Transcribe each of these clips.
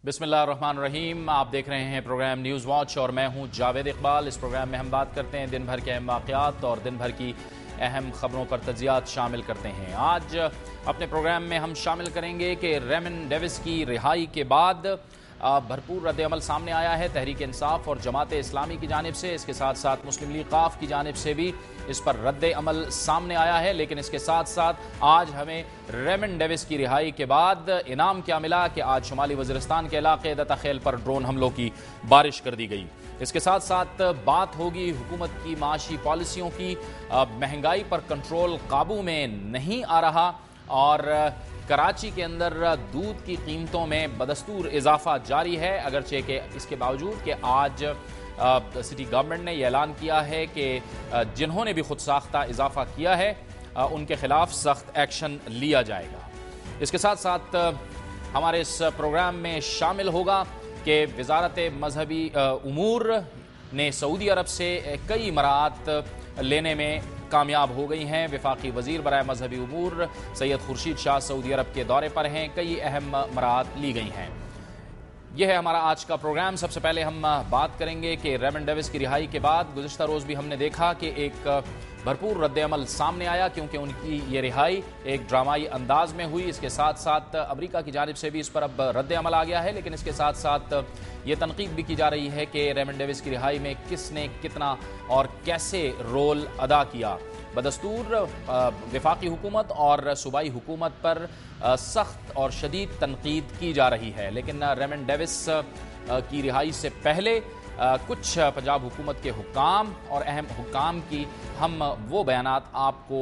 बिस्मिल्लाहिर्रहमानिर्रहीम। आप देख रहे हैं प्रोग्राम न्यूज़ वॉच और मैं हूं जावेद इकबाल। इस प्रोग्राम में हम बात करते हैं दिन भर के अहम वाक़यात और दिन भर की अहम खबरों पर तज्ज़ियात शामिल करते हैं। आज अपने प्रोग्राम में हम शामिल करेंगे कि रेमन डेविस की रिहाई के बाद भरपूर रद्द-ए-अमल सामने आया है तहरीक इंसाफ और जमात इस्लामी की जानिब से। इसके साथ साथ मुस्लिम लीग काफ की जानिब से भी इस पर रद्द-ए-अमल सामने आया है। लेकिन इसके साथ साथ आज हमें रेमन डेविस की रिहाई के बाद इनाम क्या मिला कि आज शुमाली वज़ीरिस्तान के इलाके दत्ताखेल पर ड्रोन हमलों की बारिश कर दी गई। इसके साथ साथ बात होगी हुकूमत की माशी पॉलिसियों की। महंगाई पर कंट्रोल काबू में नहीं आ रहा और कराची के अंदर दूध की कीमतों में बदस्तूर इजाफा जारी है, अगरचे कि इसके बावजूद कि आज सिटी गवर्नमेंट ने यह ऐलान किया है कि जिन्होंने भी खुद साख्ता इजाफा किया है उनके खिलाफ सख्त एक्शन लिया जाएगा। इसके साथ साथ हमारे इस प्रोग्राम में शामिल होगा कि वजारत मजहबी उमूर ने सऊदी अरब से कई मराहत लेने में कामयाब हो गई हैं। वफाकी वजीर बराए मजहबी उमूर सैयद खुर्शीद शाह सऊदी अरब के दौरे पर हैं। कई अहम मराहत ली गई हैं। यह है हमारा आज का प्रोग्राम। सबसे पहले हम बात करेंगे कि रेमन डेविस की रिहाई के बाद गुज़िश्ता रोज़ भी हमने देखा कि एक भरपूर रद्द-ए-अमल सामने आया, क्योंकि उनकी ये रिहाई एक ड्रामाई अंदाज में हुई। इसके साथ साथ अमेरिका की जानिब से भी इस पर अब रद्द-ए-अमल आ गया है। लेकिन इसके साथ साथ ये तनकीद भी की जा रही है कि रेमन डेविस की रिहाई में किसने कितना और कैसे रोल अदा किया। बदस्तूर वफाकी हुकूमत और सूबाई हुकूमत पर सख्त और शदीद तनकीद की जा रही है। लेकिन रेमन डेविस की रिहाई से पहले कुछ पंजाब हुकूमत के हुक्काम और अहम हुक्काम की हम वो बयानात आपको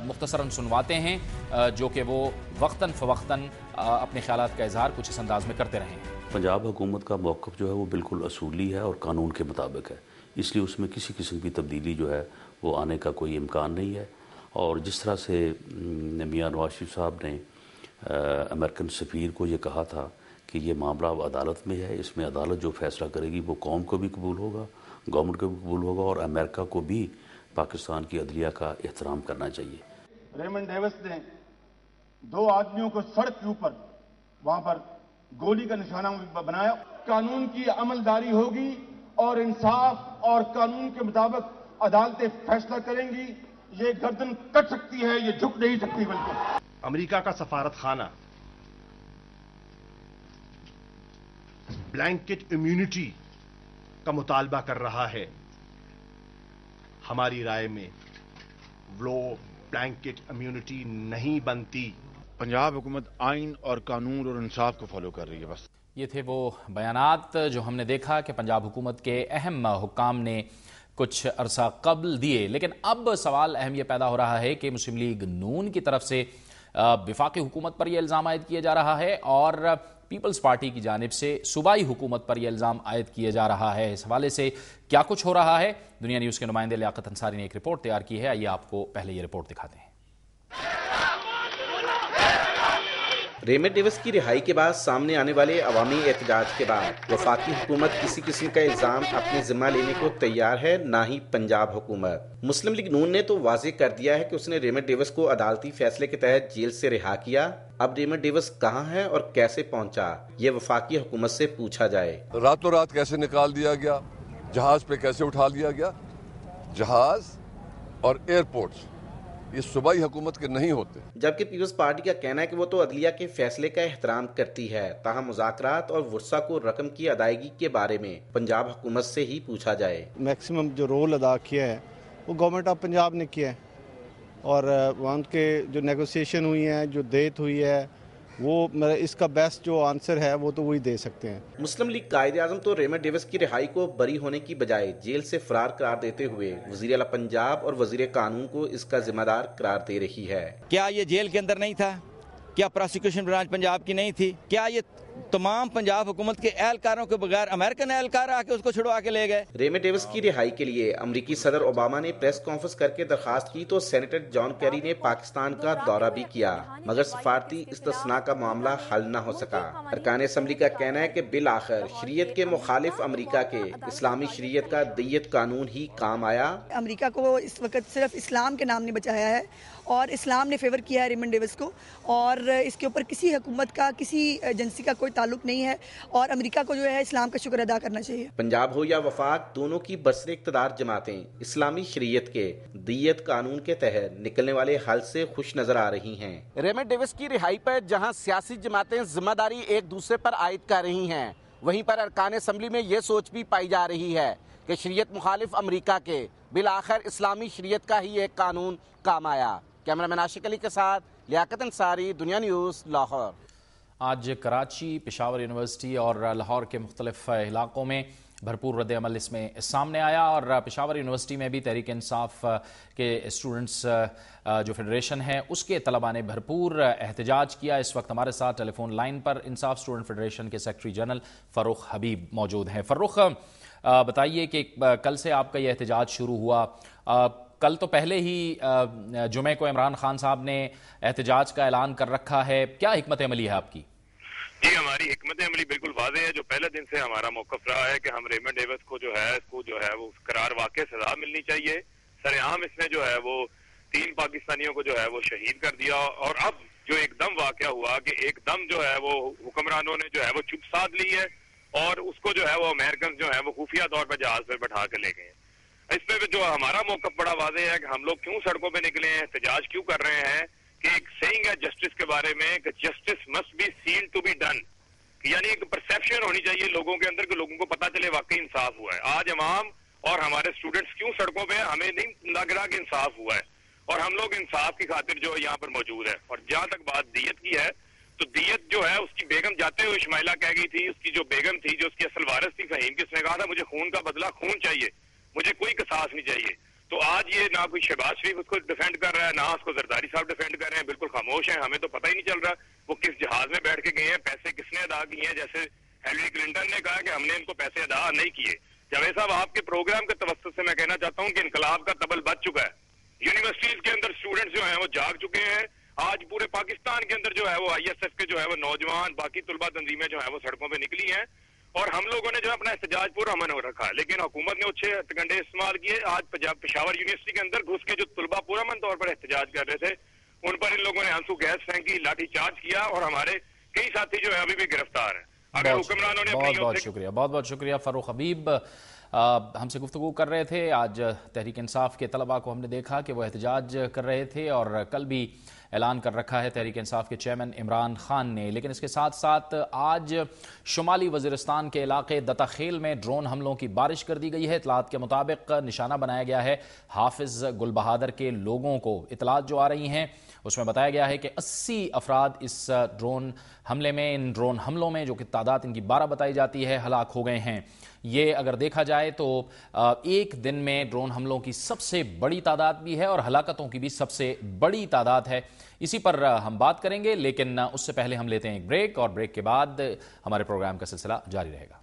मुख्तसरन सुनवाते हैं जो कि वो वक्तन फ़वक्तन अपने ख्यालात का इजहार कुछ इस अंदाज में करते रहे हैं। पंजाब हुकूमत का मौक़िफ़ जो है वो बिल्कुल असूली है और कानून के मुताबिक है, इसलिए उसमें किसी किस्म की तब्दीली जो है वो आने का कोई इम्कान नहीं है। और जिस तरह से मियां नवाज शरीफ साहब ने अमेरिकन सफ़ीर को ये कहा था कि ये मामला अब अदालत में है, इसमें अदालत जो फैसला करेगी वो कौम को भी कबूल होगा, गवर्नमेंट को भी कबूल होगा और अमेरिका को भी पाकिस्तान की अदलिया का एहतराम करना चाहिए। रेमन डेविस ने दो आदमियों को सड़क के ऊपर वहां पर गोली का निशाना बनाया। कानून की अमलदारी होगी और इंसाफ और कानून के मुताबिक अदालतें फैसला करेंगी। ये गर्दन कट सकती है, ये झुक नहीं सकती। बिल्कुल अमेरिका का सफारत खाना ब्लैंकेट इम्यूनिटी का मुतालबा कर रहा है। हमारी राय में वो ब्लैंकेट इम्यूनिटी नहीं बनती। पंजाब हुकूमत आइन और कानून और इंसाफ को फॉलो कर रही है। बस ये थे वो बयानात जो हमने देखा कि पंजाब हुकूमत के अहम हुक्काम ने कुछ अरसा कबल दिए। लेकिन अब सवाल अहम यह पैदा हो रहा है कि मुस्लिम लीग नून की तरफ से वफाकी हुकूमत पर यह इल्ज़ाम आयद किया जा रहा है और पीपल्स पार्टी की जानिब से सूबाई हुकूमत पर यह इल्ज़ाम आयद किया जा रहा है। इस हवाले से क्या कुछ हो रहा है, दुनिया न्यूज़ के नुमाइंदे लियाकत अंसारी ने एक रिपोर्ट तैयार की है। आइए आपको पहले ये रिपोर्ट दिखाते हैं। रेमन डेविस की रिहाई के बाद सामने आने वाले अवामी एहतजाज के बाद वफाकी हुकूमत किसी किस्म का इल्ज़ाम अपने जिम्मा लेने को तैयार है, ना ही पंजाब हुकूमत। मुस्लिम लीग नून ने तो वाज़ेह कर दिया है कि उसने रेमन डेविस को अदालती फैसले के तहत जेल से रिहा किया। अब रेमन डेविस कहाँ है और कैसे पहुँचा, ये वफाकी हुकूमत से पूछा जाए। रातों रात कैसे निकाल दिया गया, जहाज पे कैसे उठा लिया गया। जहाज और एयरपोर्ट्स ये सूबाई हुकूमत के नहीं होते। जबकि पीपल्स पार्टी का कहना है कि वो तो अदलिया के फैसले का एहतराम करती है, ताहम मुज़ाकरात और वुर्सा को रकम की अदायगी के बारे में पंजाब हुकूमत से ही पूछा जाए। मैक्सिमम जो रोल अदा किया है वो गवर्नमेंट ऑफ पंजाब ने किया है और वहाँ के जो नेगोशिएशन हुई है, जो डेट हुई है, वो इसका बेस्ट जो आंसर है वो तो वही दे सकते हैं। मुस्लिम लीग कायदे-आज़म तो रेमन डेविस की रिहाई को बरी होने की बजाय जेल से फरार करार देते हुए वज़ीर आला पंजाब और वज़ीर कानून को इसका जिम्मेदार करार दे रही है। क्या ये जेल के अंदर नहीं था? क्या प्रोसिक्यूशन ब्रांच पंजाब की नहीं थी? क्या ये तमाम पंजाब हुकूमत के एहलकारों के बगैर अमेरिकन एहलकार आके उसको छुड़वा के ले गए? रेमन डेविस की रिहाई के लिए अमरीकी सदर ओबामा ने प्रेस कॉन्फ्रेंस करके दरखास्त की तो सेनेटर जॉन कैरी ने पाकिस्तान का दौरा भी किया, मगर सफारती इस्तिस्ना का मामला हल न हो सका। अरकान असम्बली का कहना है कि बिल आखिर शरीयत के मुखालिफ अमरीका के इस्लामी शरीयत का दियत कानून ही काम आया। अमरीका को इस वक्त सिर्फ इस्लाम के नाम ने बचाया है और इस्लाम ने फेवर किया है रेमन डेविस को, और इसके ऊपर किसी हुकूमत का, किसी एजेंसी का کوئی تعلق نہیں ہے اور امریکہ کو جو ہے اسلام کا شکر ادا کرنا چاہیے۔ پنجاب ہو یا وفاق، دونوں کی برسر اقتدار جماعتیں اسلامی شریعت کے دیت قانون کے تحت نکلنے والے حل سے خوش نظر آ رہی ہیں۔ ریمنڈ ڈیوس کی رہائی پر جہاں سیاسی جماعتیں ذمہ داری ایک دوسرے پر عائد کر رہی ہیں، وہیں پر ارکان اسمبلی میں یہ سوچ بھی پائی جا رہی ہے کہ شریعت مخالف امریکہ کے بالآخر اسلامی شریعت کا ہی ایک قانون کام آیا۔ کیمرہ مین عاشق علی کے ساتھ لیاقت انصاری، دنیا نیوز، لاہور۔ آج کراچی، پشاور یونیورسٹی اور لاہور کے مختلف علاقوں میں بھرپور رد عمل اس میں سامنے آیا، اور پشاور یونیورسٹی میں بھی تحریک انصاف کے اسٹوڈنٹس جو فیڈریشن ہے اس کے طلباء نے بھرپور احتجاج کیا۔ اس وقت ہمارے ساتھ ٹیلی فون لائن پر انصاف اسٹوڈنٹ فیڈریشن کے سیکرٹری جنرل فروخ حبیب موجود ہیں۔ فروخ، بتائیے کہ کل سے آپ کا یہ احتجاج شروع ہوا، کل تو پہلے ہی جمعے کو عمران خان صاحب نے احتجاج کا اعلان کر رکھا ہے، کیا حکمت عملی ہے آپ کی؟ جی، ہماری حکمت عملی بالکل واضح ہے۔ جو پہلے دن سے ہمارا موقف رہا ہے کہ ہم ریمنڈ ڈیوس کو جو ہے وہ قرار واقع سزا ملنی چاہیے۔ سرعام اس نے جو ہے وہ 3 پاکستانیوں کو جو ہے وہ شہید کر دیا، اور اب جو ایک دم واقعہ ہوا کہ ایک دم جو ہے وہ حکمرانوں نے جو ہے وہ چپ سادھ لی ہے، اور اس کو جو ہے وہ امریکن جو ہے وہ خفیہ طور پر جہاز پہ بٹھا کے لے گئے۔ اس پہ جو ہمارا موقف بڑا واضح ہے کہ ہم لوگ کیوں سڑکوں پہ نکلے ہیں، احتجاج کیوں کر رہے ہیں، کہ ایک سیئنگ ہے جسٹس کے بارے میں کہ justice must be seen to be done, یعنی ایک پرسیپشن ہونی چاہیے لوگوں کے اندر کہ لوگوں کو پتہ چلے واقعی انصاف ہوا ہے۔ آج عوام اور ہمارے اسٹوڈنٹس کیوں سڑکوں پہ، ہمیں نہیں لگ رہا کہ انصاف ہوا ہے، اور ہم لوگ انصاف کی خاطر جو یہاں پر موجود ہے۔ اور جہاں تک بات دیت کی ہے، تو دیت جو ہے اس کی بیگم جاتے ہوئے شمائلہ کہہ گئی تھی، اس کی جو بیگم تھی، جو اس کی اصل وارث تھی فہیم کی، اس نے کہا تھا مجھے خون کا بدلہ خون چاہیے، مجھے کوئی قصاص نہیں چاہیے۔ تو آج یہ نہ کوئی شہباز شریف اس کو ڈیفینڈ کر رہا ہے، نہ اس کو زرداری صاحب ڈیفینڈ کر رہے ہیں، بالکل خاموش ہیں، ہمیں تو پتہ ہی نہیں چل رہا وہ کس جہاز میں بیٹھ کے گئے ہیں، پیسے کس نے ادا کیے ہیں۔ جیسے ہیلری کلنٹن نے کہا کہ ہم نے ان کو پیسے ادا نہیں کیے۔ جاوید صاحب، آپ کے پروگرام کے توسط سے میں کہنا چاہتا ہوں کہ انقلاب کا طبل بج چکا ہے، یونیورسٹیز کے اندر اسٹوڈنٹس جو ہیں وہ جاگ چکے ہیں۔ آج پورے پاکستان کے اندر جو ہے وہ آئی ایس ایف کے جو ہے وہ نوجوان، باقی طلبہ تنظیمیں جو ہیں وہ سڑکوں پہ نکلی ہیں، اور ہم لوگوں نے جو اپنا احتجاج پورا امن ہو رکھا ہے، لیکن حکومت نے اچھے ہتھکنڈے استعمال کیے۔ آج پشاور یونیورسٹی کے اندر گھس کے جو طلبہ پورا امن طور پر احتجاج کر رہے تھے، ان پر ان لوگوں نے آنسو گیس پھینکی، لاٹھی چارج کیا، اور ہمارے کئی ساتھی جو ہے ابھی بھی گرفتار ہیں۔ اگر حکمرانوں نے بہت بہت شکریہ فروخ حبیب، ہم سے گفتگو کر رہے تھے۔ آج تحریک انصاف کے طلباء کو ہم نے دیکھا کہ وہ احتجاج کر رہے تھے، اور کل بھی اعلان کر رکھا ہے تحریک انصاف کے چیئرمین عمران خان نے، لیکن اس کے ساتھ ساتھ آج شمالی وزیرستان کے علاقے دتا خیل میں ڈرون حملوں کی بارش کر دی گئی ہے۔ اطلاعات کے مطابق نشانہ بنایا گیا ہے حافظ گل بہادر کے لوگوں کو۔ اطلاعات جو آ رہی ہیں اس میں بتایا گیا ہے کہ 80 افراد اس ڈرون حملوں میں جو کہ تعداد ان کی 12 بتائی جاتی ہے، ہلاک ہو گئے ہیں۔ یہ اگر دیکھا جائے تو ایک دن میں ڈرون حملوں کی سب سے بڑی تعداد بھی ہے، اور ہلاکتوں کی بھی سب سے بڑی تعداد ہے۔ اسی پر ہم بات کریں گے، لیکن اس سے پہلے ہم لیتے ہیں ایک بریک، اور بریک کے بعد ہمارے پروگرام کا سلسلہ جاری رہے گا۔